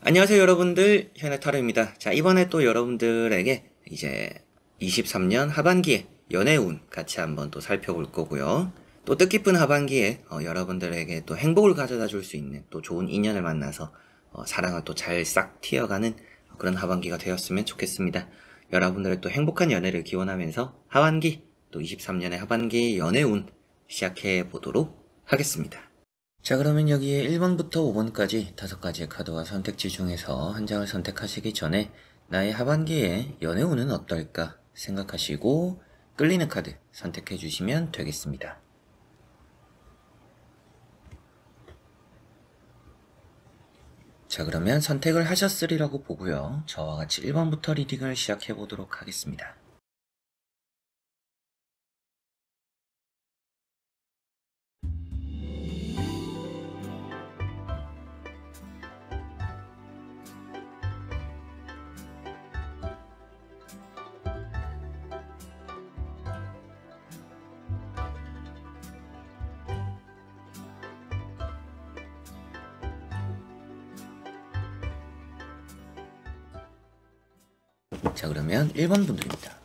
안녕하세요 여러분들, 현해타로입니다. 자, 이번에 또 여러분들에게 이제 23년 하반기에 연애운 같이 한번 또 살펴볼 거고요. 또 뜻깊은 하반기에 여러분들에게 또 행복을 가져다 줄 수 있는 또 좋은 인연을 만나서 사랑을 또 잘 싹 튀어가는 그런 하반기가 되었으면 좋겠습니다. 여러분들의 또 행복한 연애를 기원하면서 하반기, 또 23년의 하반기 연애운 시작해 보도록 하겠습니다. 자, 그러면 여기에 1번부터 5번까지 5가지의 카드와 선택지 중에서 한 장을 선택하시기 전에 나의 하반기에 연애운은 어떨까 생각하시고 끌리는 카드 선택해 주시면 되겠습니다. 자, 그러면 선택을 하셨으리라고 보고요. 저와 같이 1번부터 리딩을 시작해 보도록 하겠습니다. 자, 그러면 1번 분들입니다.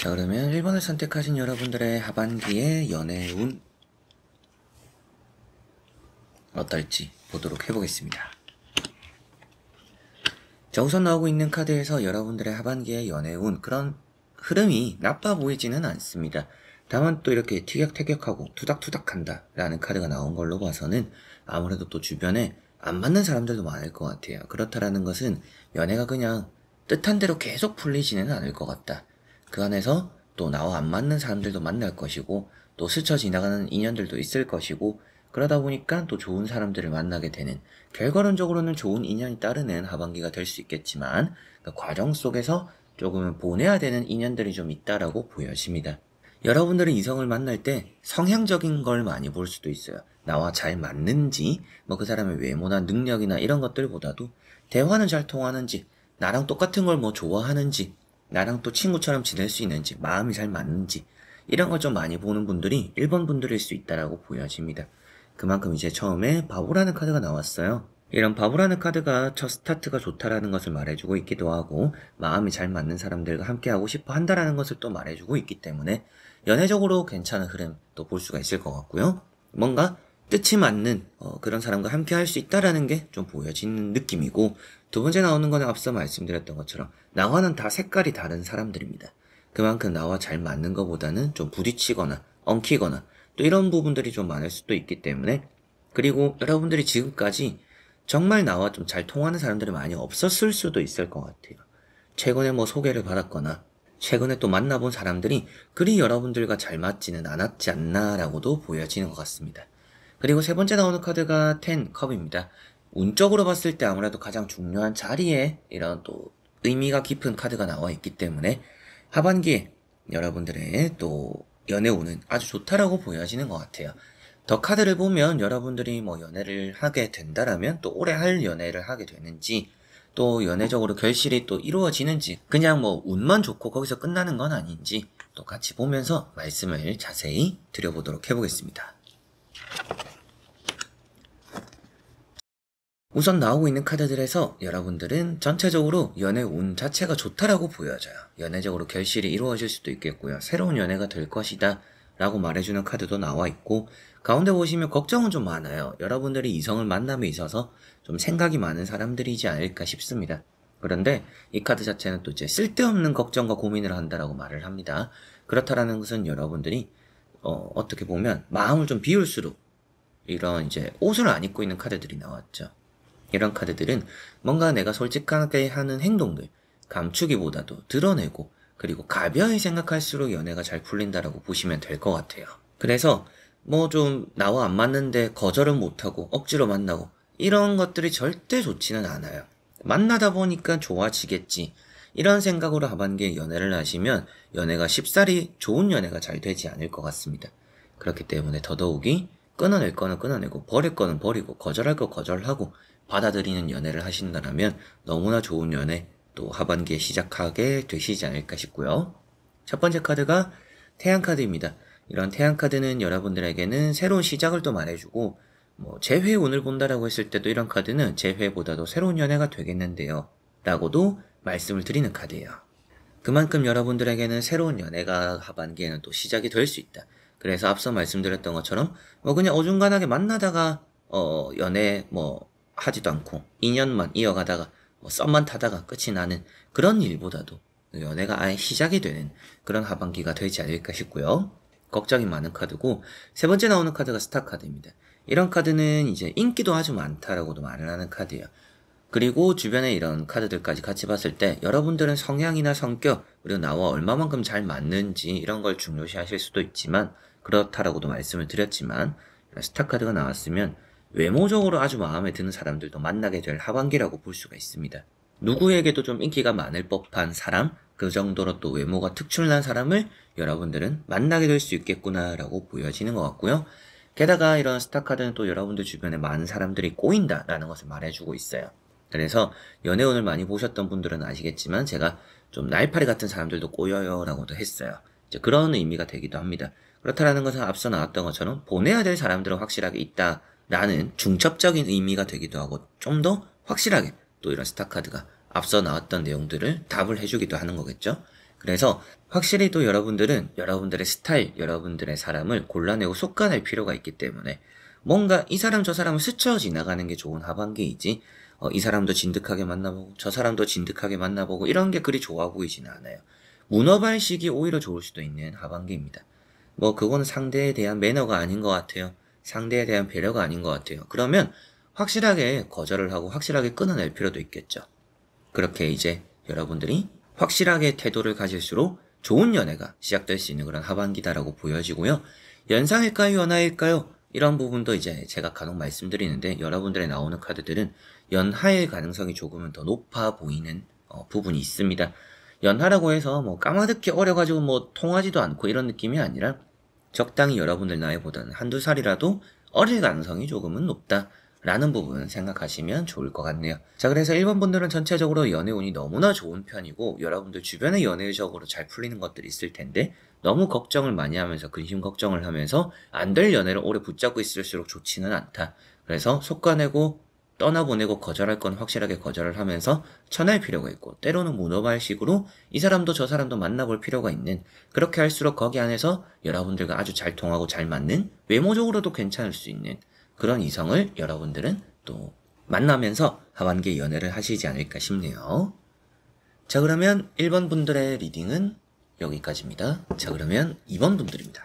자, 그러면 1번을 선택하신 여러분들의 하반기의 연애운 어떨지 보도록 해보겠습니다. 자, 우선 나오고 있는 카드에서 여러분들의 하반기의 연애운 그런 흐름이 나빠 보이지는 않습니다. 다만 또 이렇게 티격태격하고 투닥투닥한다 라는 카드가 나온 걸로 봐서는 아무래도 또 주변에 안 맞는 사람들도 많을 것 같아요. 그렇다라는 것은 연애가 그냥 뜻한 대로 계속 풀리지는 않을 것 같다. 그 안에서 또 나와 안 맞는 사람들도 만날 것이고 또 스쳐 지나가는 인연들도 있을 것이고 그러다 보니까 또 좋은 사람들을 만나게 되는 결과론적으로는 좋은 인연이 따르는 하반기가 될 수 있겠지만 그 과정 속에서 조금은 보내야 되는 인연들이 좀 있다라고 보여집니다. 여러분들은 이성을 만날 때 성향적인 걸 많이 볼 수도 있어요. 나와 잘 맞는지 뭐 그 사람의 외모나 능력이나 이런 것들보다도 대화는 잘 통하는지 나랑 똑같은 걸 뭐 좋아하는지 나랑 또 친구처럼 지낼 수 있는지 마음이 잘 맞는지 이런 걸 좀 많이 보는 분들이 1번 분들일 수 있다라고 보여집니다. 그만큼 이제 처음에 바보라는 카드가 나왔어요. 이런 바보라는 카드가 첫 스타트가 좋다라는 것을 말해주고 있기도 하고 마음이 잘 맞는 사람들과 함께하고 싶어 한다라는 것을 또 말해주고 있기 때문에 연애적으로 괜찮은 흐름 또 볼 수가 있을 것 같고요. 뭔가 뜻이 맞는 그런 사람과 함께 할 수 있다라는 게 좀 보여지는 느낌이고 두 번째 나오는 거는 앞서 말씀드렸던 것처럼 나와는 다 색깔이 다른 사람들입니다. 그만큼 나와 잘 맞는 것보다는 좀 부딪히거나 엉키거나 또 이런 부분들이 좀 많을 수도 있기 때문에 그리고 여러분들이 지금까지 정말 나와 좀 잘 통하는 사람들이 많이 없었을 수도 있을 것 같아요. 최근에 뭐 소개를 받았거나 최근에 또 만나본 사람들이 그리 여러분들과 잘 맞지는 않았지 않나라고도 보여지는 것 같습니다. 그리고 세 번째 나오는 카드가 10컵입니다. 운적으로 봤을 때 아무래도 가장 중요한 자리에 이런 또 의미가 깊은 카드가 나와 있기 때문에 하반기에 여러분들의 또 연애운은 아주 좋다라고 보여지는 것 같아요. 더 카드를 보면 여러분들이 뭐 연애를 하게 된다라면 또 오래 할 연애를 하게 되는지 또 연애적으로 결실이 또 이루어지는지 그냥 뭐 운만 좋고 거기서 끝나는 건 아닌지 또 같이 보면서 말씀을 자세히 드려보도록 해보겠습니다. 우선 나오고 있는 카드들에서 여러분들은 전체적으로 연애 운 자체가 좋다라고 보여져요. 연애적으로 결실이 이루어질 수도 있겠고요. 새로운 연애가 될 것이다 라고 말해주는 카드도 나와 있고 가운데 보시면 걱정은 좀 많아요. 여러분들이 이성을 만남에 있어서 좀 생각이 많은 사람들이지 않을까 싶습니다. 그런데 이 카드 자체는 또 이제 쓸데없는 걱정과 고민을 한다라고 말을 합니다. 그렇다라는 것은 여러분들이 어떻게 보면 마음을 좀 비울수록 이런 이제 옷을 안 입고 있는 카드들이 나왔죠. 이런 카드들은 뭔가 내가 솔직하게 하는 행동들 감추기보다도 드러내고 그리고 가벼이 생각할수록 연애가 잘 풀린다라고 보시면 될 것 같아요. 그래서 뭐 좀 나와 안 맞는데 거절은 못하고 억지로 만나고 이런 것들이 절대 좋지는 않아요. 만나다 보니까 좋아지겠지. 이런 생각으로 하반기에 연애를 하시면 연애가 쉽사리 좋은 연애가 잘 되지 않을 것 같습니다. 그렇기 때문에 더더욱이 끊어낼 거는 끊어내고 버릴 거는 버리고 거절할 거 거절하고 받아들이는 연애를 하신다면 너무나 좋은 연애 또 하반기에 시작하게 되시지 않을까 싶고요. 첫 번째 카드가 태양 카드입니다. 이런 태양 카드는 여러분들에게는 새로운 시작을 또 말해주고 재회 운을 본다라고 했을 때도 이런 카드는 재회보다도 새로운 연애가 되겠는데요. 라고도 말씀을 드리는 카드예요. 그만큼 여러분들에게는 새로운 연애가 하반기에는 또 시작이 될 수 있다. 그래서 앞서 말씀드렸던 것처럼 그냥 어중간하게 만나다가 연애 하지도 않고 2년만 이어가다가 썸만 타다가 끝이 나는 그런 일보다도 연애가 아예 시작이 되는 그런 하반기가 되지 않을까 싶고요. 걱정이 많은 카드고 세 번째 나오는 카드가 스타 카드입니다. 이런 카드는 이제 인기도 아주 많다라고도 말을 하는 카드예요. 그리고 주변에 이런 카드들까지 같이 봤을 때 여러분들은 성향이나 성격 그리고 나와 얼마만큼 잘 맞는지 이런 걸 중요시 하실 수도 있지만 그렇다라고도 말씀을 드렸지만 스타 카드가 나왔으면 외모적으로 아주 마음에 드는 사람들도 만나게 될 하반기라고 볼 수가 있습니다. 누구에게도 좀 인기가 많을 법한 사람, 그 정도로 또 외모가 특출난 사람을 여러분들은 만나게 될 수 있겠구나라고 보여지는 것 같고요. 게다가 이런 스타 카드는 또 여러분들 주변에 많은 사람들이 꼬인다라는 것을 말해주고 있어요. 그래서 연애운을 많이 보셨던 분들은 아시겠지만 제가 좀 날파리 같은 사람들도 꼬여요 라고도 했어요. 이제 그런 의미가 되기도 합니다. 그렇다라는 것은 앞서 나왔던 것처럼 보내야 될 사람들은 확실하게 있다라는 중첩적인 의미가 되기도 하고 좀 더 확실하게 또 이런 스타 카드가 앞서 나왔던 내용들을 답을 해주기도 하는 거겠죠. 그래서 확실히 또 여러분들은 여러분들의 스타일, 여러분들의 사람을 골라내고 솎아낼 필요가 있기 때문에 뭔가 이 사람 저 사람을 스쳐 지나가는 게 좋은 하반기이지 이 사람도 진득하게 만나보고 저 사람도 진득하게 만나보고 이런 게 그리 좋아 보이지는 않아요. 문어발식이 오히려 좋을 수도 있는 하반기입니다. 그거는 상대에 대한 매너가 아닌 것 같아요. 상대에 대한 배려가 아닌 것 같아요. 그러면 확실하게 거절을 하고 확실하게 끊어낼 필요도 있겠죠. 그렇게 이제 여러분들이 확실하게 태도를 가질수록 좋은 연애가 시작될 수 있는 그런 하반기다라고 보여지고요. 연상일까요? 연하일까요? 이런 부분도 이제 제가 간혹 말씀드리는데 여러분들의 나오는 카드들은 연하일 가능성이 조금은 더 높아 보이는 부분이 있습니다. 연하라고 해서 까마득히 어려가지고 통하지도 않고 이런 느낌이 아니라 적당히 여러분들 나이보다는 한두 살이라도 어릴 가능성이 조금은 높다라는 부분 생각하시면 좋을 것 같네요. 자, 그래서 1번 분들은 전체적으로 연애운이 너무나 좋은 편이고 여러분들 주변에 연애적으로 잘 풀리는 것들이 있을 텐데 너무 걱정을 많이 하면서 근심 걱정을 하면서 안 될 연애를 오래 붙잡고 있을수록 좋지는 않다. 그래서 솎아내고 떠나보내고 거절할 건 확실하게 거절을 하면서 쳐낼 필요가 있고 때로는 문어발식으로 이 사람도 저 사람도 만나볼 필요가 있는 그렇게 할수록 거기 안에서 여러분들과 아주 잘 통하고 잘 맞는 외모적으로도 괜찮을 수 있는 그런 이성을 여러분들은 또 만나면서 하반기에 연애를 하시지 않을까 싶네요. 자, 그러면 1번 분들의 리딩은 여기까지입니다. 자, 그러면 2번 분들입니다.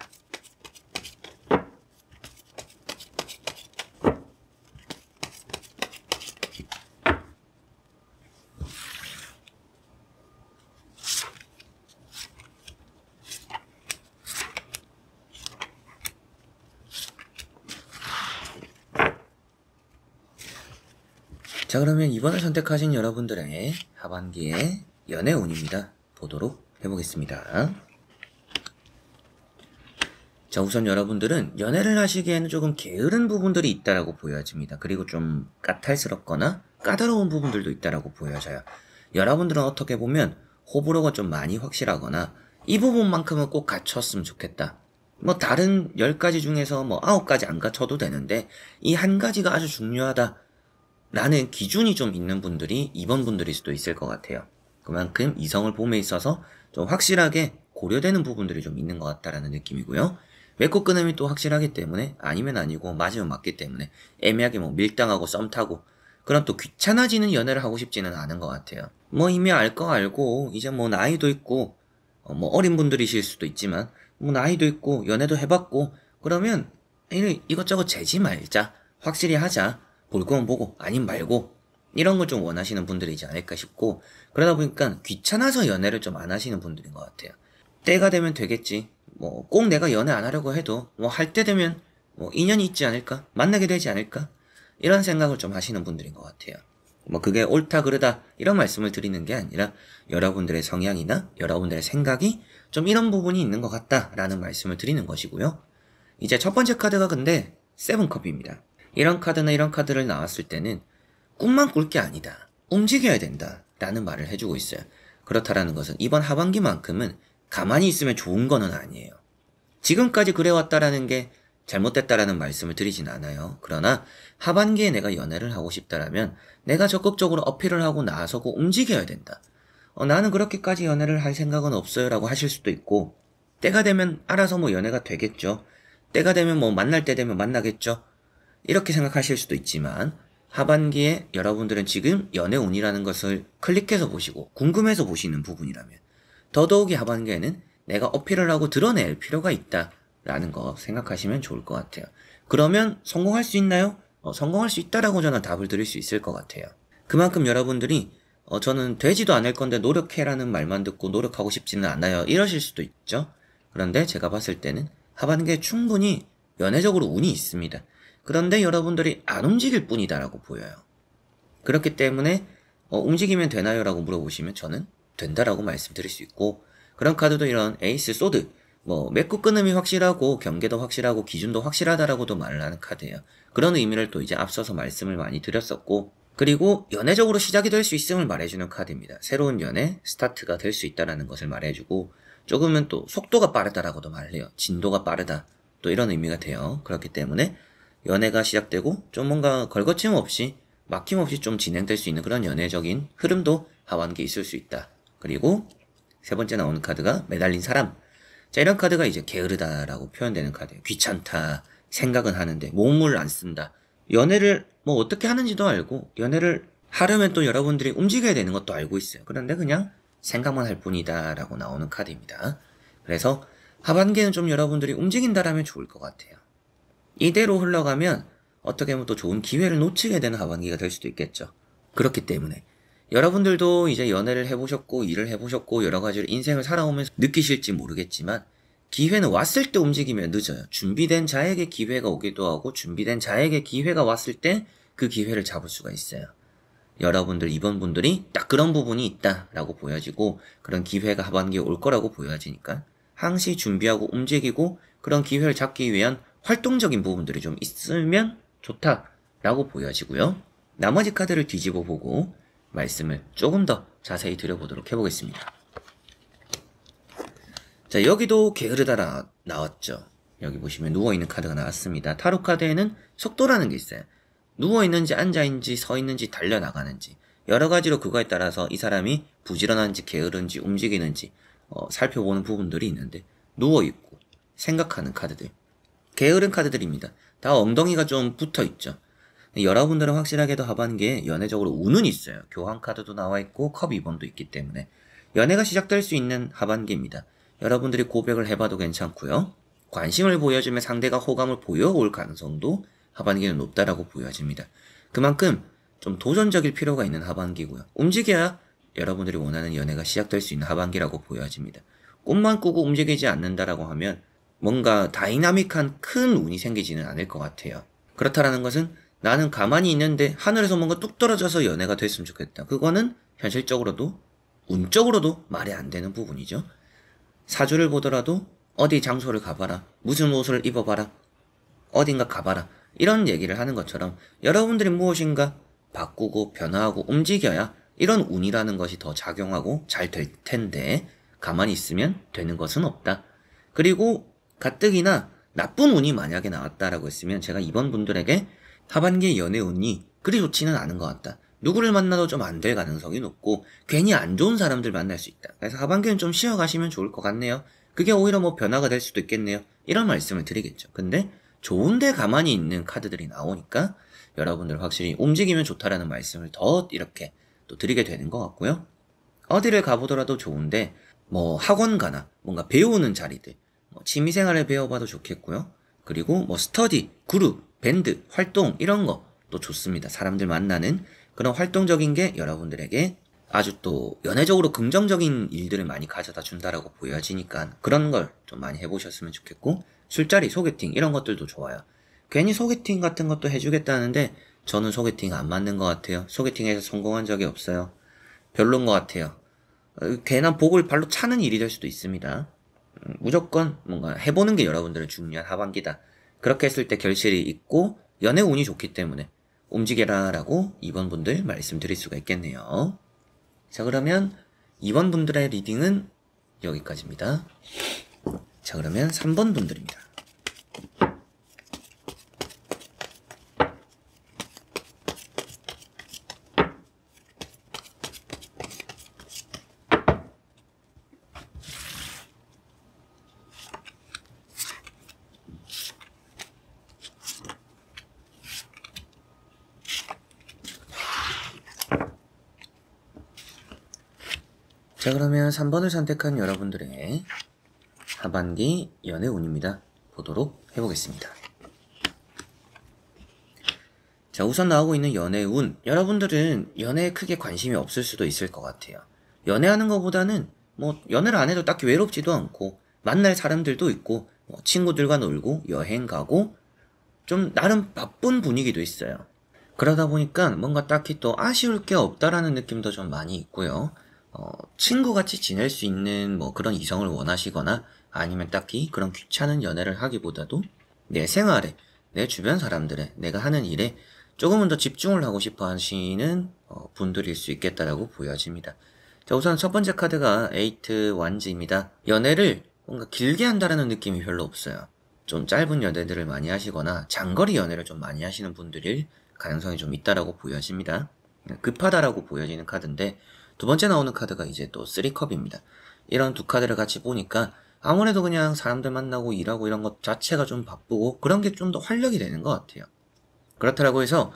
자, 그러면 이번에 선택하신 여러분들의 하반기의 연애운입니다. 보도록 해보겠습니다. 자, 우선 여러분들은 연애를 하시기에는 조금 게으른 부분들이 있다라고 보여집니다. 그리고 좀 까탈스럽거나 까다로운 부분들도 있다라고 보여져요. 여러분들은 어떻게 보면 호불호가 좀 많이 확실하거나 이 부분만큼은 꼭 갖췄으면 좋겠다. 다른 10가지 중에서 9가지 안 갖춰도 되는데 이 한 가지가 아주 중요하다. 라는 기준이 좀 있는 분들이 2번 분들일 수도 있을 것 같아요. 그만큼 이성을 봄에 있어서 좀 확실하게 고려되는 부분들이 좀 있는 것 같다라는 느낌이고요. 맺고 끊음이 또 확실하기 때문에 아니면 아니고 맞으면 맞기 때문에 애매하게 밀당하고 썸 타고 그럼 또 귀찮아지는 연애를 하고 싶지는 않은 것 같아요. 이미 알 거 알고 이제 나이도 있고 어린 분들이실 수도 있지만 나이도 있고 연애도 해봤고 그러면 이것저것 재지 말자. 확실히 하자. 볼 거면 보고 아님 말고 이런 걸 좀 원하시는 분들이지 않을까 싶고 그러다 보니까 귀찮아서 연애를 좀 안 하시는 분들인 것 같아요. 때가 되면 되겠지. 꼭 내가 연애 안 하려고 해도 할 때 되면 인연이 있지 않을까? 만나게 되지 않을까? 이런 생각을 좀 하시는 분들인 것 같아요. 뭐 그게 옳다 그르다 이런 말씀을 드리는 게 아니라 여러분들의 성향이나 여러분들의 생각이 좀 이런 부분이 있는 것 같다라는 말씀을 드리는 것이고요. 이제 첫 번째 카드가 근데 세븐컵입니다. 이런 카드나 이런 카드를 나왔을 때는 꿈만 꿀 게 아니다. 움직여야 된다. 라는 말을 해주고 있어요. 그렇다라는 것은 이번 하반기만큼은 가만히 있으면 좋은 거는 아니에요. 지금까지 그래왔다라는 게 잘못됐다라는 말씀을 드리진 않아요. 그러나 하반기에 내가 연애를 하고 싶다라면 내가 적극적으로 어필을 하고 나서고 움직여야 된다. 나는 그렇게까지 연애를 할 생각은 없어요 라고 하실 수도 있고, 때가 되면 알아서 뭐 연애가 되겠죠. 때가 되면 뭐 만날 때 되면 만나겠죠. 이렇게 생각하실 수도 있지만 하반기에 여러분들은 지금 연애운이라는 것을 클릭해서 보시고 궁금해서 보시는 부분이라면 더더욱이 하반기에는 내가 어필을 하고 드러낼 필요가 있다라는 거 생각하시면 좋을 것 같아요. 그러면 성공할 수 있나요? 성공할 수 있다라고 저는 답을 드릴 수 있을 것 같아요. 그만큼 여러분들이 저는 되지도 않을 건데 노력해라는 말만 듣고 노력하고 싶지는 않아요. 이러실 수도 있죠. 그런데 제가 봤을 때는 하반기에 충분히 연애적으로 운이 있습니다. 그런데 여러분들이 안 움직일 뿐이다라고 보여요. 그렇기 때문에 움직이면 되나요? 라고 물어보시면 저는 된다라고 말씀드릴 수 있고, 그런 카드도 이런 에이스, 소드, 뭐 맺고 끊음이 확실하고 경계도 확실하고 기준도 확실하다라고도 말을 하는 카드예요. 그런 의미를 또 이제 앞서서 말씀을 많이 드렸었고, 그리고 연애적으로 시작이 될 수 있음을 말해주는 카드입니다. 새로운 연애, 스타트가 될 수 있다라는 것을 말해주고, 조금은 또 속도가 빠르다라고도 말해요. 진도가 빠르다. 또 이런 의미가 돼요. 그렇기 때문에 연애가 시작되고 좀 뭔가 걸거침 없이 막힘없이 좀 진행될 수 있는 그런 연애적인 흐름도 하반기에 있을 수 있다. 그리고 세 번째 나오는 카드가 매달린 사람. 자, 이런 카드가 이제 게으르다라고 표현되는 카드예요. 귀찮다. 생각은 하는데 몸을 안 쓴다. 연애를 뭐 어떻게 하는지도 알고 연애를 하려면 또 여러분들이 움직여야 되는 것도 알고 있어요. 그런데 그냥 생각만 할 뿐이다 라고 나오는 카드입니다. 그래서 하반기에는 좀 여러분들이 움직인다라면 좋을 것 같아요. 이대로 흘러가면 어떻게 보면 또 좋은 기회를 놓치게 되는 하반기가 될 수도 있겠죠. 그렇기 때문에 여러분들도 이제 연애를 해보셨고 일을 해보셨고 여러 가지로 인생을 살아오면서 느끼실지 모르겠지만 기회는 왔을 때 움직이면 늦어요. 준비된 자에게 기회가 오기도 하고 준비된 자에게 기회가 왔을 때 그 기회를 잡을 수가 있어요. 여러분들 이번 분들이 딱 그런 부분이 있다라고 보여지고 그런 기회가 하반기에 올 거라고 보여지니까 항시 준비하고 움직이고 그런 기회를 잡기 위한 활동적인 부분들이 좀 있으면 좋다라고 보여지고요. 나머지 카드를 뒤집어 보고 말씀을 조금 더 자세히 드려보도록 해보겠습니다. 자, 여기도 게으르다 나왔죠. 여기 보시면 누워있는 카드가 나왔습니다. 타로 카드에는 속도라는 게 있어요. 누워있는지 앉아있는지 서있는지 달려나가는지 여러 가지로 그거에 따라서 이 사람이 부지런한지 게으른지 움직이는지 살펴보는 부분들이 있는데, 누워있고 생각하는 카드들, 게으른 카드들입니다. 다 엉덩이가 좀 붙어있죠. 여러분들은 확실하게도 하반기에 연애적으로 운은 있어요. 교환 카드도 나와있고 컵 2번도 있기 때문에 연애가 시작될 수 있는 하반기입니다. 여러분들이 고백을 해봐도 괜찮고요. 관심을 보여주면 상대가 호감을 보여올 가능성도 하반기는 높다라고 보여집니다. 그만큼 좀 도전적일 필요가 있는 하반기고요. 움직여야 여러분들이 원하는 연애가 시작될 수 있는 하반기라고 보여집니다. 꿈만 꾸고 움직이지 않는다라고 하면 뭔가 다이나믹한 큰 운이 생기지는 않을 것 같아요. 그렇다라는 것은 나는 가만히 있는데 하늘에서 뭔가 뚝 떨어져서 연애가 됐으면 좋겠다. 그거는 현실적으로도 운적으로도 말이 안 되는 부분이죠. 사주를 보더라도 어디 장소를 가봐라, 무슨 옷을 입어봐라, 어딘가 가봐라, 이런 얘기를 하는 것처럼 여러분들이 무엇인가 바꾸고 변화하고 움직여야 이런 운이라는 것이 더 작용하고 잘 될 텐데 가만히 있으면 되는 것은 없다. 그리고 가뜩이나 나쁜 운이 만약에 나왔다라고 했으면 제가 이번 분들에게 하반기의 연애 운이 그리 좋지는 않은 것 같다. 누구를 만나도 좀 안 될 가능성이 높고 괜히 안 좋은 사람들 만날 수 있다. 그래서 하반기는 좀 쉬어가시면 좋을 것 같네요. 그게 오히려 뭐 변화가 될 수도 있겠네요. 이런 말씀을 드리겠죠. 근데 좋은데 가만히 있는 카드들이 나오니까 여러분들 확실히 움직이면 좋다라는 말씀을 더 이렇게 또 드리게 되는 것 같고요. 어디를 가보더라도 좋은데 뭐 학원 가나 뭔가 배우는 자리들, 뭐 취미생활을 배워봐도 좋겠고요. 그리고 뭐 스터디, 그룹, 밴드, 활동 이런 거 또 좋습니다. 사람들 만나는 그런 활동적인 게 여러분들에게 아주 또 연애적으로 긍정적인 일들을 많이 가져다 준다라고 보여지니까 그런 걸 좀 많이 해보셨으면 좋겠고, 술자리, 소개팅 이런 것들도 좋아요. 괜히 소개팅 같은 것도 해주겠다는데 저는 소개팅 안 맞는 것 같아요. 소개팅에서 성공한 적이 없어요. 별론 것 같아요. 괜한 복을 발로 차는 일이 될 수도 있습니다. 무조건 뭔가 해보는 게 여러분들은 중요한 하반기다. 그렇게 했을 때 결실이 있고 연애 운이 좋기 때문에 움직여라 라고 2번 분들 말씀드릴 수가 있겠네요. 자, 그러면 2번 분들의 리딩은 여기까지입니다. 자, 그러면 3번 분들입니다. 자, 그러면 3번을 선택한 여러분들의 하반기 연애 운입니다. 보도록 해보겠습니다. 자, 우선 나오고 있는 연애 운. 여러분들은 연애에 크게 관심이 없을 수도 있을 것 같아요. 연애하는 것보다는 뭐 연애를 안 해도 딱히 외롭지도 않고 만날 사람들도 있고 뭐 친구들과 놀고 여행 가고 좀 나름 바쁜 분위기도 있어요. 그러다 보니까 뭔가 딱히 또 아쉬울 게 없다라는 느낌도 좀 많이 있고요. 친구같이 지낼 수 있는 뭐 그런 이성을 원하시거나 아니면 딱히 그런 귀찮은 연애를 하기보다도 내 생활에, 내 주변 사람들에, 내가 하는 일에 조금은 더 집중을 하고 싶어 하시는 분들일 수 있겠다라고 보여집니다. 자, 우선 첫 번째 카드가 에이트 완즈입니다. 연애를 뭔가 길게 한다라는 느낌이 별로 없어요. 좀 짧은 연애들을 많이 하시거나 장거리 연애를 좀 많이 하시는 분들일 가능성이 좀 있다라고 보여집니다. 급하다라고 보여지는 카드인데 두 번째 나오는 카드가 이제 또 3컵입니다. 이런 두 카드를 같이 보니까 아무래도 그냥 사람들 만나고 일하고 이런 것 자체가 좀 바쁘고 그런 게 좀 더 활력이 되는 것 같아요. 그렇다고 해서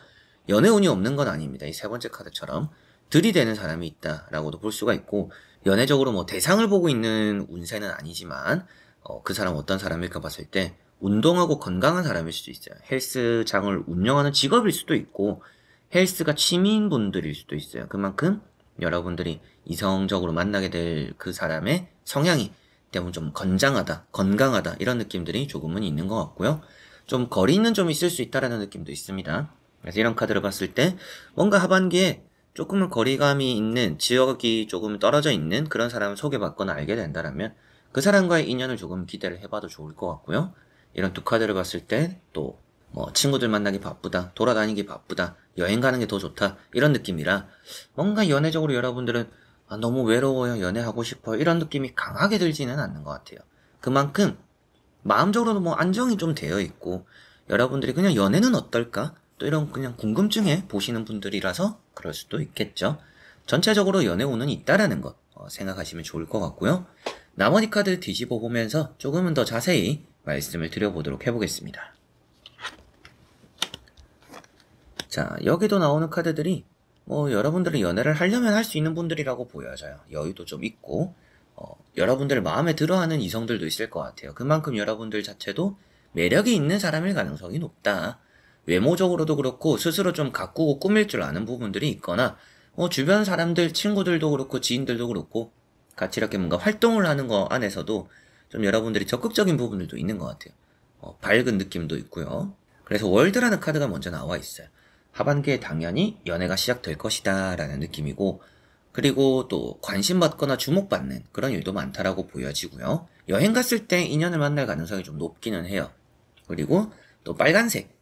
연애운이 없는 건 아닙니다. 이 세 번째 카드처럼 들이대는 사람이 있다라고도 볼 수가 있고 연애적으로 뭐 대상을 보고 있는 운세는 아니지만 그 사람 어떤 사람일까 봤을 때 운동하고 건강한 사람일 수도 있어요. 헬스장을 운영하는 직업일 수도 있고 헬스가 취미인 분들일 수도 있어요. 그만큼 여러분들이 이성적으로 만나게 될 그 사람의 성향이 대부분 좀 건장하다, 건강하다 이런 느낌들이 조금은 있는 것 같고요. 좀 거리는 좀 있을 수 있다라는 느낌도 있습니다. 그래서 이런 카드를 봤을 때 뭔가 하반기에 조금은 거리감이 있는 지역이 조금 떨어져 있는 그런 사람을 소개받거나 알게 된다라면 그 사람과의 인연을 조금 기대를 해봐도 좋을 것 같고요. 이런 두 카드를 봤을 때 또 뭐 친구들 만나기 바쁘다, 돌아다니기 바쁘다, 여행 가는 게 더 좋다 이런 느낌이라 뭔가 연애적으로 여러분들은 너무 외로워요, 연애하고 싶어요 이런 느낌이 강하게 들지는 않는 것 같아요. 그만큼 마음적으로도 뭐 안정이 좀 되어 있고 여러분들이 그냥 연애는 어떨까? 또 이런 그냥 궁금증에 보시는 분들이라서 그럴 수도 있겠죠. 전체적으로 연애 운은 있다라는 것 생각하시면 좋을 것 같고요. 나머지 카드 뒤집어 보면서 조금은 더 자세히 말씀을 드려보도록 해보겠습니다. 자, 여기도 나오는 카드들이 뭐 여러분들은 연애를 하려면 할 수 있는 분들이라고 보여져요. 여유도 좀 있고 여러분들 마음에 들어하는 이성들도 있을 것 같아요. 그만큼 여러분들 자체도 매력이 있는 사람일 가능성이 높다. 외모적으로도 그렇고 스스로 좀 가꾸고 꾸밀 줄 아는 부분들이 있거나 주변 사람들, 친구들도 그렇고 지인들도 그렇고 같이 이렇게 뭔가 활동을 하는 거 안에서도 좀 여러분들이 적극적인 부분들도 있는 것 같아요. 밝은 느낌도 있고요. 그래서 월드라는 카드가 먼저 나와 있어요. 하반기에 당연히 연애가 시작될 것이다 라는 느낌이고 그리고 또 관심받거나 주목받는 그런 일도 많다라고 보여지고요. 여행 갔을 때 인연을 만날 가능성이 좀 높기는 해요. 그리고 또 빨간색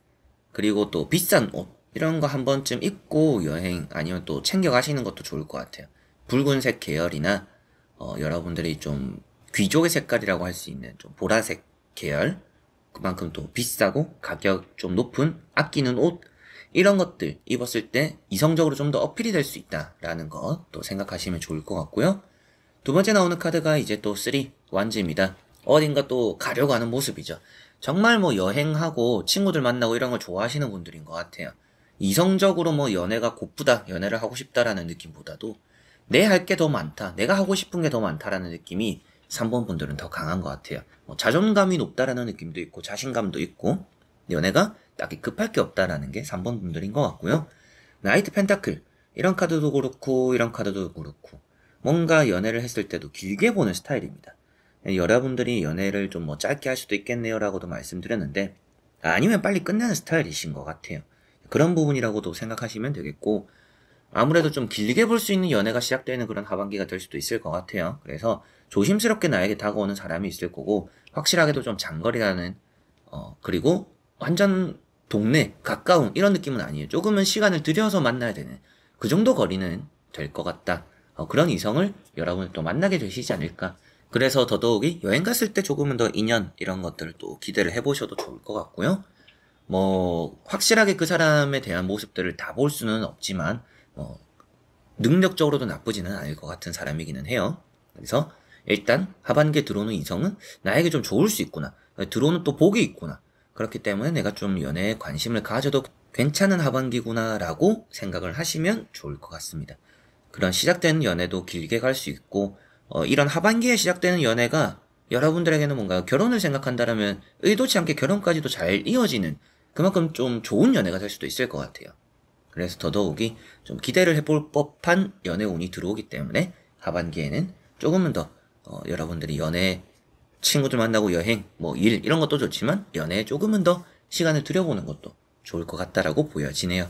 그리고 또 비싼 옷 이런 거 한 번쯤 입고 여행 아니면 또 챙겨 가시는 것도 좋을 것 같아요. 붉은색 계열이나 여러분들이 좀 귀족의 색깔이라고 할 수 있는 좀 보라색 계열 그만큼 또 비싸고 가격 좀 높은 아끼는 옷 이런 것들 입었을 때 이성적으로 좀 더 어필이 될 수 있다라는 것 또 생각하시면 좋을 것 같고요. 두 번째 나오는 카드가 이제 또 3, 완즈입니다. 어딘가 또 가려고 하는 모습이죠. 정말 뭐 여행하고 친구들 만나고 이런 걸 좋아하시는 분들인 것 같아요. 이성적으로 뭐 연애가 고프다, 연애를 하고 싶다라는 느낌보다도 내 할 게 더 많다, 내가 하고 싶은 게 더 많다라는 느낌이 3번 분들은 더 강한 것 같아요. 자존감이 높다라는 느낌도 있고 자신감도 있고 연애가 딱히 급할 게 없다라는 게 3번 분들인 것 같고요. 나이트 펜타클 이런 카드도 그렇고 이런 카드도 그렇고 뭔가 연애를 했을 때도 길게 보는 스타일입니다. 여러분들이 연애를 좀 뭐 짧게 할 수도 있겠네요 라고도 말씀드렸는데 아니면 빨리 끝내는 스타일이신 것 같아요. 그런 부분이라고도 생각하시면 되겠고, 아무래도 좀 길게 볼 수 있는 연애가 시작되는 그런 하반기가 될 수도 있을 것 같아요. 그래서 조심스럽게 나에게 다가오는 사람이 있을 거고, 확실하게도 좀 장거리라는, 그리고 완전 동네, 가까운 이런 느낌은 아니에요. 조금은 시간을 들여서 만나야 되는 그 정도 거리는 될 것 같다. 그런 이성을 여러분 또 만나게 되시지 않을까. 그래서 더더욱이 여행 갔을 때 조금은 더 인연 이런 것들을 또 기대를 해보셔도 좋을 것 같고요. 뭐 확실하게 그 사람에 대한 모습들을 다 볼 수는 없지만 능력적으로도 나쁘지는 않을 것 같은 사람이기는 해요. 그래서 일단 하반기에 들어오는 이성은 나에게 좀 좋을 수 있구나. 들어오는 또 복이 있구나. 그렇기 때문에 내가 좀 연애에 관심을 가져도 괜찮은 하반기구나 라고 생각을 하시면 좋을 것 같습니다. 그런 시작되는 연애도 길게 갈 수 있고 이런 하반기에 시작되는 연애가 여러분들에게는 뭔가 결혼을 생각한다면 의도치 않게 결혼까지도 잘 이어지는 그만큼 좀 좋은 연애가 될 수도 있을 것 같아요. 그래서 더더욱이 좀 기대를 해볼 법한 연애운이 들어오기 때문에 하반기에는 조금은 더 여러분들이 연애, 친구들 만나고 여행, 뭐 일 이런 것도 좋지만 연애에 조금은 더 시간을 들여보는 것도 좋을 것 같다라고 보여지네요.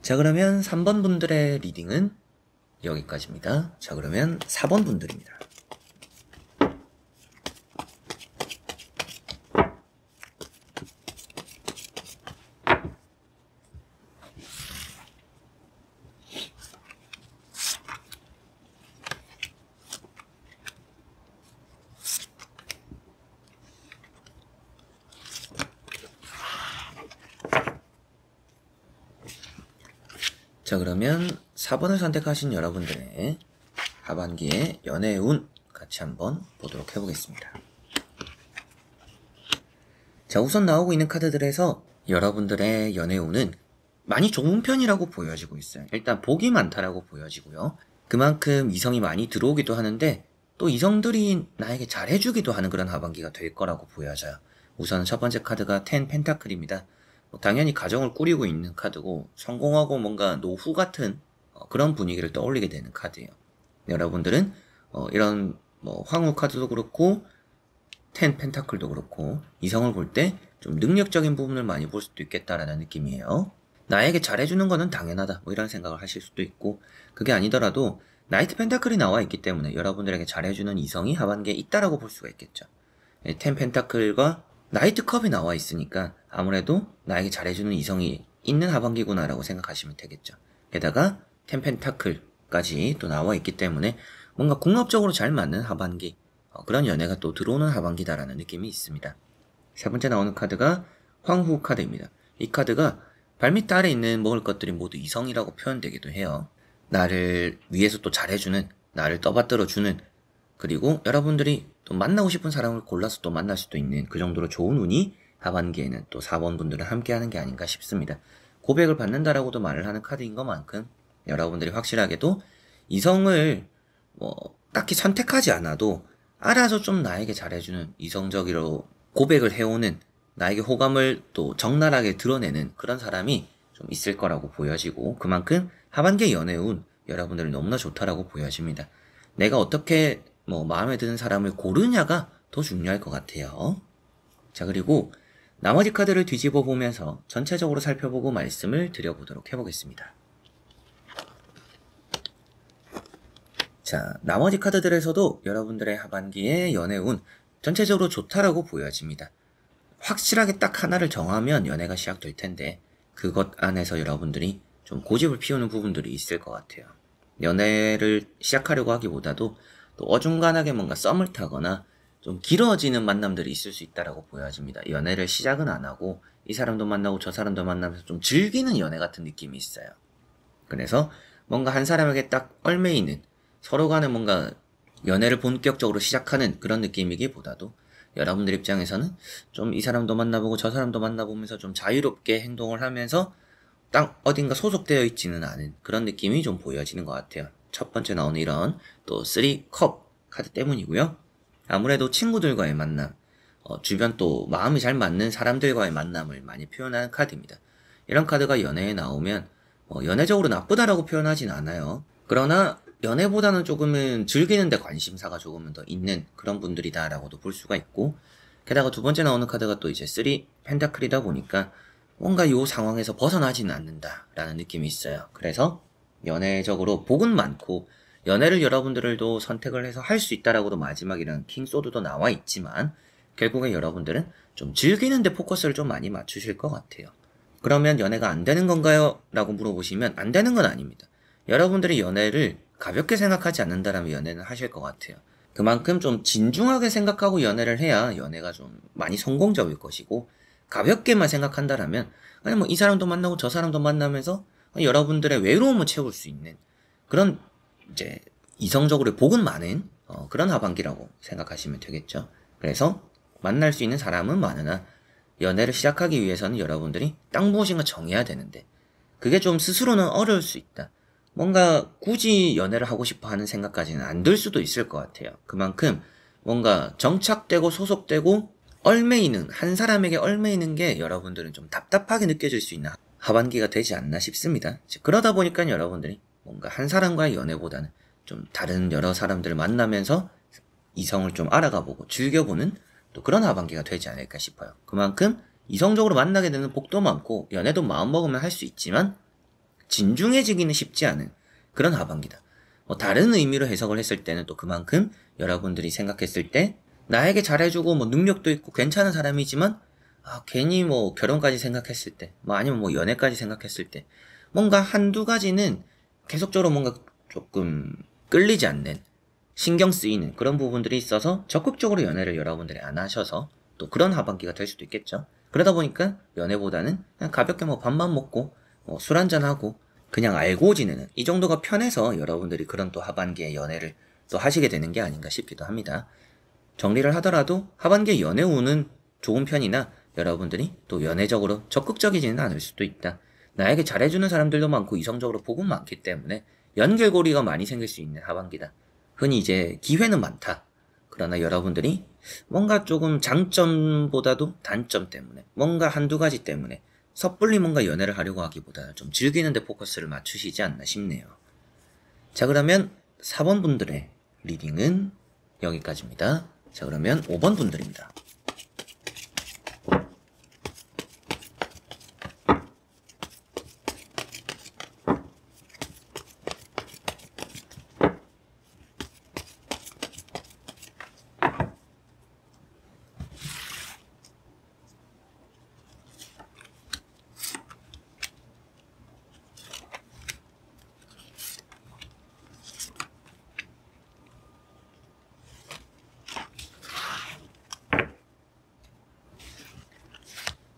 자, 그러면 3번 분들의 리딩은 여기까지입니다. 자, 그러면 4번 분들입니다. 자, 그러면 4번을 선택하신 여러분들의 하반기의 연애의 운 같이 한번 보도록 해보겠습니다. 자, 우선 나오고 있는 카드들에서 여러분들의 연애의 운은 많이 좋은 편이라고 보여지고 있어요. 일단 복이 많다라고 보여지고요. 그만큼 이성이 많이 들어오기도 하는데 또 이성들이 나에게 잘해주기도 하는 그런 하반기가 될 거라고 보여져요. 우선 첫 번째 카드가 10 펜타클입니다. 당연히 가정을 꾸리고 있는 카드고 성공하고 뭔가 노후 같은 그런 분위기를 떠올리게 되는 카드예요. 여러분들은 이런 뭐 황후 카드도 그렇고 10 펜타클도 그렇고 이성을 볼 때 좀 능력적인 부분을 많이 볼 수도 있겠다라는 느낌이에요. 나에게 잘해주는 거는 당연하다 뭐 이런 생각을 하실 수도 있고, 그게 아니더라도 나이트 펜타클이 나와 있기 때문에 여러분들에게 잘해주는 이성이 하반기에 있다라고 볼 수가 있겠죠. 10 펜타클과 나이트 컵이 나와 있으니까 아무래도 나에게 잘해주는 이성이 있는 하반기구나라고 생각하시면 되겠죠. 게다가 10 펜타클까지 또 나와 있기 때문에 뭔가 궁합적으로 잘 맞는 하반기, 그런 연애가 또 들어오는 하반기다라는 느낌이 있습니다. 세 번째 나오는 카드가 황후 카드입니다. 이 카드가 발밑 아래 있는 먹을 것들이 모두 이성이라고 표현되기도 해요. 나를 위해서 또 잘해주는, 나를 떠받들어주는, 그리고 여러분들이 또 만나고 싶은 사람을 골라서 또 만날 수도 있는 그 정도로 좋은 운이 하반기에는 또 4번 분들은 함께하는 게 아닌가 싶습니다. 고백을 받는다라고도 말을 하는 카드인 것만큼 여러분들이 확실하게도 이성을 뭐 딱히 선택하지 않아도 알아서 좀 나에게 잘해주는, 이성적으로 고백을 해오는, 나에게 호감을 또 적나라하게 드러내는 그런 사람이 좀 있을 거라고 보여지고, 그만큼 하반기 연애운 여러분들은 너무나 좋다라고 보여집니다. 내가 어떻게 뭐 마음에 드는 사람을 고르냐가 더 중요할 것 같아요. 자, 그리고 나머지 카드를 뒤집어 보면서 전체적으로 살펴보고 말씀을 드려보도록 해보겠습니다. 자, 나머지 카드들에서도 여러분들의 하반기의 연애운 전체적으로 좋다라고 보여집니다. 확실하게 딱 하나를 정하면 연애가 시작될 텐데 그것 안에서 여러분들이 좀 고집을 피우는 부분들이 있을 것 같아요. 연애를 시작하려고 하기보다도 또 어중간하게 뭔가 썸을 타거나 좀 길어지는 만남들이 있을 수 있다라고 보여집니다. 연애를 시작은 안 하고 이 사람도 만나고 저 사람도 만나면서 좀 즐기는 연애 같은 느낌이 있어요. 그래서 뭔가 한 사람에게 딱 얽매이는, 서로 간에 뭔가 연애를 본격적으로 시작하는 그런 느낌이기보다도 여러분들 입장에서는 좀 이 사람도 만나보고 저 사람도 만나보면서 좀 자유롭게 행동을 하면서 딱 어딘가 소속되어 있지는 않은 그런 느낌이 좀 보여지는 것 같아요. 첫 번째 나오는 이런 또 3컵 카드 때문이고요. 아무래도 친구들과의 만남, 주변 또 마음이 잘 맞는 사람들과의 만남을 많이 표현하는 카드입니다. 이런 카드가 연애에 나오면 연애적으로 나쁘다라고 표현하진 않아요. 그러나 연애보다는 조금은 즐기는데 관심사가 조금은 더 있는 그런 분들이다라고도 볼 수가 있고, 게다가 두 번째 나오는 카드가 또 이제 3 펜타클이다 보니까 뭔가 요 상황에서 벗어나지는 않는다라는 느낌이 있어요. 그래서 연애적으로 복은 많고 연애를 여러분들도 선택을 해서 할 수 있다라고도 마지막이랑 킹소드도 나와 있지만 결국에 여러분들은 좀 즐기는데 포커스를 좀 많이 맞추실 것 같아요. 그러면 연애가 안 되는 건가요? 라고 물어보시면 안 되는 건 아닙니다. 여러분들이 연애를 가볍게 생각하지 않는다라면 연애는 하실 것 같아요. 그만큼 좀 진중하게 생각하고 연애를 해야 연애가 좀 많이 성공적일 것이고, 가볍게만 생각한다라면 아니 뭐 이 사람도 만나고 저 사람도 만나면서 여러분들의 외로움을 채울 수 있는 그런 이제 이성적으로 복은 많은 그런 하반기라고 생각하시면 되겠죠. 그래서 만날 수 있는 사람은 많으나 연애를 시작하기 위해서는 여러분들이 딱 무엇인가 정해야 되는데 그게 좀 스스로는 어려울 수 있다. 뭔가 굳이 연애를 하고 싶어 하는 생각까지는 안 들 수도 있을 것 같아요. 그만큼 뭔가 정착되고 소속되고 얽매이는, 한 사람에게 얽매이는 게 여러분들은 좀 답답하게 느껴질 수 있는 하반기가 되지 않나 싶습니다. 그러다 보니까 여러분들이 뭔가 한 사람과의 연애보다는 좀 다른 여러 사람들을 만나면서 이성을 좀 알아가보고 즐겨보는 또 그런 하반기가 되지 않을까 싶어요. 그만큼 이성적으로 만나게 되는 복도 많고 연애도 마음먹으면 할 수 있지만 진중해지기는 쉽지 않은 그런 하반기다. 다른 의미로 해석을 했을 때는 또 그만큼 여러분들이 생각했을 때 나에게 잘해주고 뭐 능력도 있고 괜찮은 사람이지만 괜히 뭐 결혼까지 생각했을 때 뭐 아니면 뭐 연애까지 생각했을 때 뭔가 한두 가지는 계속적으로 뭔가 조금 끌리지 않는 신경 쓰이는 그런 부분들이 있어서 적극적으로 연애를 여러분들이 안 하셔서 또 그런 하반기가 될 수도 있겠죠. 그러다 보니까 연애보다는 그냥 가볍게 뭐 밥만 먹고 뭐 술 한잔하고 그냥 알고 지내는 이 정도가 편해서 여러분들이 그런 또 하반기에 연애를 또 하시게 되는 게 아닌가 싶기도 합니다. 정리를 하더라도 하반기에 연애 운은 좋은 편이나 여러분들이 또 연애적으로 적극적이지는 않을 수도 있다. 나에게 잘해주는 사람들도 많고 이성적으로 복은 많기 때문에 연결고리가 많이 생길 수 있는 하반기다. 흔히 이제 기회는 많다. 그러나 여러분들이 뭔가 조금 장점보다도 단점 때문에 뭔가 한두 가지 때문에 섣불리 뭔가 연애를 하려고 하기보다 좀 즐기는데 포커스를 맞추시지 않나 싶네요. 자, 그러면 4번 분들의 리딩은 여기까지입니다. 자, 그러면 5번 분들입니다.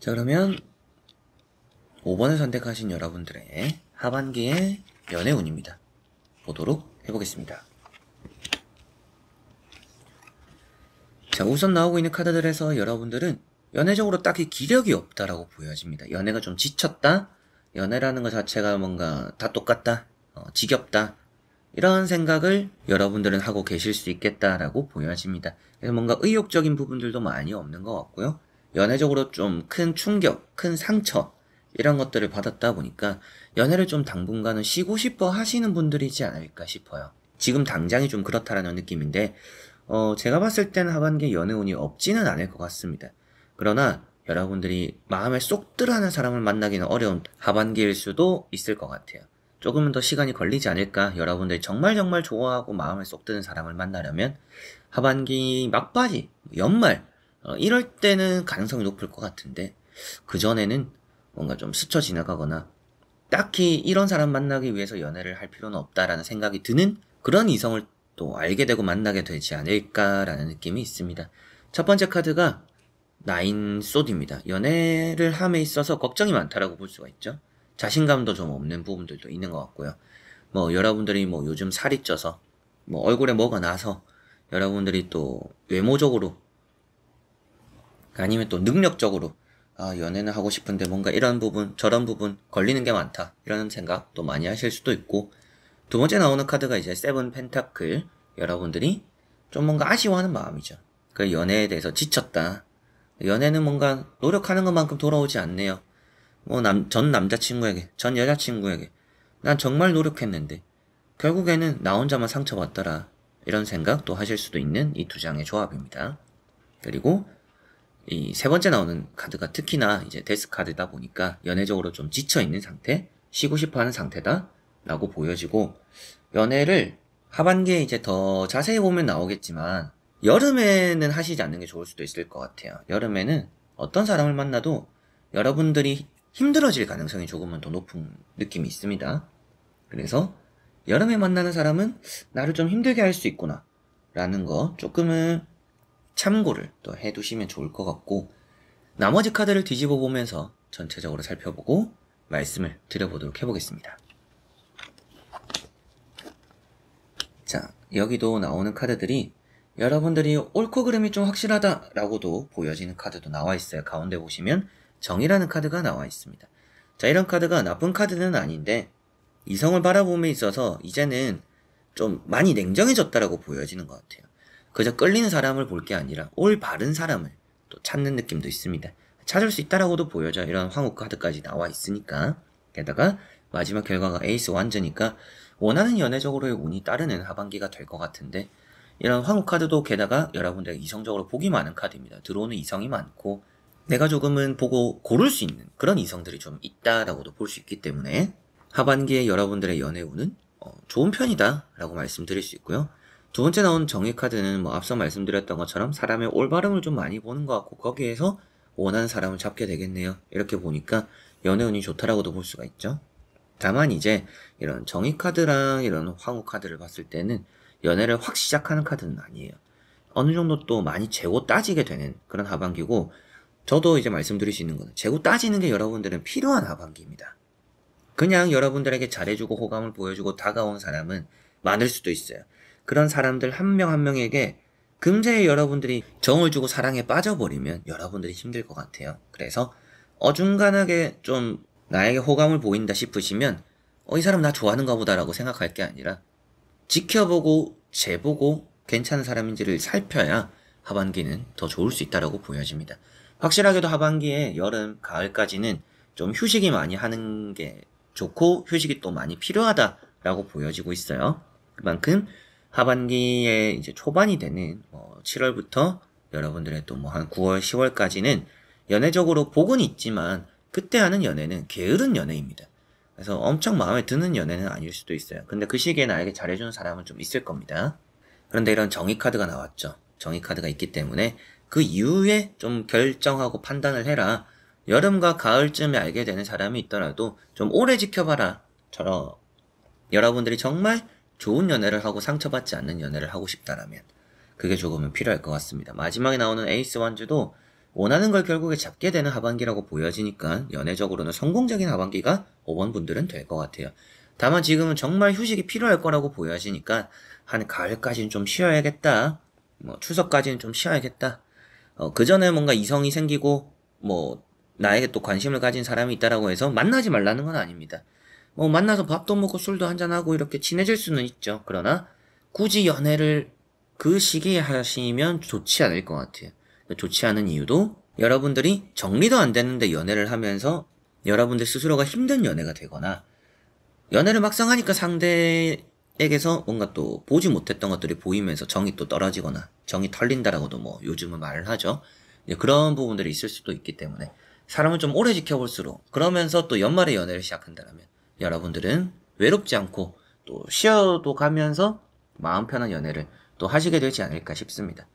자, 그러면 5번을 선택하신 여러분들의 하반기의 연애운입니다. 보도록 해보겠습니다. 자, 우선 나오고 있는 카드들에서 여러분들은 연애적으로 딱히 기력이 없다라고 보여집니다. 연애가 좀 지쳤다? 연애라는 것 자체가 뭔가 다 똑같다? 지겹다? 이런 생각을 여러분들은 하고 계실 수 있겠다라고 보여집니다. 그래서 뭔가 의욕적인 부분들도 많이 없는 것 같고요. 연애적으로 좀 큰 충격, 큰 상처 이런 것들을 받았다 보니까 연애를 좀 당분간은 쉬고 싶어 하시는 분들이지 않을까 싶어요. 지금 당장이 좀 그렇다라는 느낌인데 제가 봤을 때는 하반기에 연애운이 없지는 않을 것 같습니다. 그러나 여러분들이 마음에 쏙 들어하는 사람을 만나기는 어려운 하반기일 수도 있을 것 같아요. 조금은 더 시간이 걸리지 않을까. 여러분들이 정말 좋아하고 마음에 쏙 드는 사람을 만나려면 하반기 막바지, 연말 이럴 때는 가능성이 높을 것 같은데 그전에는 뭔가 좀 스쳐 지나가거나 딱히 이런 사람 만나기 위해서 연애를 할 필요는 없다라는 생각이 드는 그런 이성을 또 알게 되고 만나게 되지 않을까라는 느낌이 있습니다. 첫 번째 카드가 나인 소드입니다. 연애를 함에 있어서 걱정이 많다라고 볼 수가 있죠. 자신감도 좀 없는 부분들도 있는 것 같고요. 뭐 여러분들이 뭐 요즘 살이 쪄서 뭐 얼굴에 뭐가 나서 여러분들이 또 외모적으로 아니면 또 능력적으로 연애는 하고 싶은데 뭔가 이런 부분 저런 부분 걸리는 게 많다 이런 생각도 많이 하실 수도 있고, 두 번째 나오는 카드가 이제 세븐 펜타클. 여러분들이 좀 뭔가 아쉬워하는 마음이죠. 그 연애에 대해서 지쳤다. 연애는 뭔가 노력하는 것만큼 돌아오지 않네요. 뭐 전 남자친구에게 전 여자친구에게 난 정말 노력했는데 결국에는 나 혼자만 상처받더라 이런 생각도 하실 수도 있는 이 두 장의 조합입니다. 그리고 이 세 번째 나오는 카드가 특히나 이제 데스 카드다 보니까 연애적으로 좀 지쳐있는 상태, 쉬고 싶어하는 상태다 라고 보여지고, 연애를 하반기에 이제 더 자세히 보면 나오겠지만 여름에는 하시지 않는 게 좋을 수도 있을 것 같아요. 여름에는 어떤 사람을 만나도 여러분들이 힘들어질 가능성이 조금은 더 높은 느낌이 있습니다. 그래서 여름에 만나는 사람은 나를 좀 힘들게 할 수 있구나 라는 거 조금은 참고를 또 해두시면 좋을 것 같고, 나머지 카드를 뒤집어 보면서 전체적으로 살펴보고 말씀을 드려보도록 해보겠습니다. 자, 여기도 나오는 카드들이 여러분들이 옳고 그름이 좀 확실하다라고도 보여지는 카드도 나와 있어요. 가운데 보시면 정이라는 카드가 나와 있습니다. 자, 이런 카드가 나쁜 카드는 아닌데 이성을 바라봄에 있어서 이제는 좀 많이 냉정해졌다라고 보여지는 것 같아요. 그저 끌리는 사람을 볼 게 아니라 올 바른 사람을 또 찾는 느낌도 있습니다. 찾을 수 있다라고도 보여져요. 이런 황후 카드까지 나와 있으니까. 게다가 마지막 결과가 에이스 완전이니까 원하는 연애적으로의 운이 따르는 하반기가 될 것 같은데, 이런 황후 카드도 게다가 여러분들에게 이성적으로 복이 많은 카드입니다. 들어오는 이성이 많고 내가 조금은 보고 고를 수 있는 그런 이성들이 좀 있다라고도 볼 수 있기 때문에 하반기에 여러분들의 연애 운은 좋은 편이다 라고 말씀드릴 수 있고요. 두 번째 나온 정의 카드는 뭐 앞서 말씀드렸던 것처럼 사람의 올바름을 좀 많이 보는 것 같고 거기에서 원하는 사람을 잡게 되겠네요. 이렇게 보니까 연애 운이 좋다라고도 볼 수가 있죠. 다만 이제 이런 정의 카드랑 이런 황후 카드를 봤을 때는 연애를 확 시작하는 카드는 아니에요. 어느 정도 또 많이 재고 따지게 되는 그런 하반기고, 저도 이제 말씀드릴 수 있는 거는 재고 따지는 게 여러분들은 필요한 하반기입니다. 그냥 여러분들에게 잘해주고 호감을 보여주고 다가온 사람은 많을 수도 있어요. 그런 사람들 한 명 한 명에게 금세 여러분들이 정을 주고 사랑에 빠져버리면 여러분들이 힘들 것 같아요. 그래서 어중간하게 좀 나에게 호감을 보인다 싶으시면 이 사람 나 좋아하는가 보다라고 생각할 게 아니라 지켜보고 재보고 괜찮은 사람인지를 살펴야 하반기는 더 좋을 수 있다고 보여집니다. 확실하게도 하반기에 여름, 가을까지는 좀 휴식이 많이 하는 게 좋고 휴식이 또 많이 필요하다라고 보여지고 있어요. 그만큼 하반기에 이제 초반이 되는 7월부터 여러분들의 또 뭐 한 9월, 10월까지는 연애적으로 복은 있지만 그때 하는 연애는 게으른 연애입니다. 그래서 엄청 마음에 드는 연애는 아닐 수도 있어요. 근데 그 시기에 나에게 잘해주는 사람은 좀 있을 겁니다. 그런데 이런 정의 카드가 나왔죠. 정의 카드가 있기 때문에 그 이후에 좀 결정하고 판단을 해라. 여름과 가을쯤에 알게 되는 사람이 있더라도 좀 오래 지켜봐라. 처럼 여러분들이 정말 좋은 연애를 하고 상처받지 않는 연애를 하고 싶다라면 그게 조금은 필요할 것 같습니다. 마지막에 나오는 에이스 완주도 원하는 걸 결국에 잡게 되는 하반기라고 보여지니까 연애적으로는 성공적인 하반기가 5번 분들은 될 것 같아요. 다만 지금은 정말 휴식이 필요할 거라고 보여지니까 한 가을까지는 좀 쉬어야겠다. 추석까지는 좀 쉬어야겠다. 그 전에 뭔가 이성이 생기고 나에게 또 관심을 가진 사람이 있다라고 해서 만나지 말라는 건 아닙니다. 만나서 밥도 먹고 술도 한잔하고 이렇게 친해질 수는 있죠. 그러나 굳이 연애를 그 시기에 하시면 좋지 않을 것 같아요. 좋지 않은 이유도 여러분들이 정리도 안 되는데 연애를 하면서 여러분들 스스로가 힘든 연애가 되거나 연애를 막상 하니까 상대에게서 뭔가 또 보지 못했던 것들이 보이면서 정이 또 떨어지거나 정이 털린다라고도 요즘은 말을 하죠. 그런 부분들이 있을 수도 있기 때문에 사람을 좀 오래 지켜볼수록, 그러면서 또 연말에 연애를 시작한다면 여러분들은 외롭지 않고 또 쉬어도 가면서 마음 편한 연애를 또 하시게 되지 않을까 싶습니다.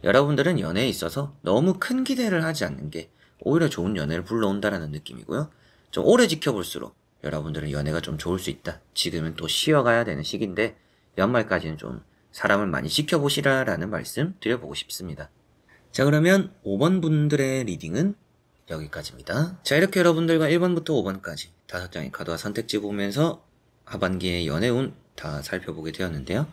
여러분들은 연애에 있어서 너무 큰 기대를 하지 않는 게 오히려 좋은 연애를 불러온다라는 느낌이고요. 좀 오래 지켜볼수록 여러분들은 연애가 좀 좋을 수 있다. 지금은 또 쉬어가야 되는 시기인데 연말까지는 좀 사람을 많이 지켜보시라라는 말씀 드려보고 싶습니다. 자, 그러면 5번 분들의 리딩은 여기까지입니다. 자, 이렇게 여러분들과 1번부터 5번까지 5장의 카드와 선택지 보면서 하반기의 연애운 다 살펴보게 되었는데요.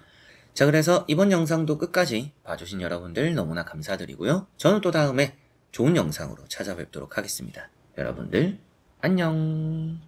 자, 그래서 이번 영상도 끝까지 봐주신 여러분들 너무나 감사드리고요. 저는 또 다음에 좋은 영상으로 찾아뵙도록 하겠습니다. 여러분들 안녕.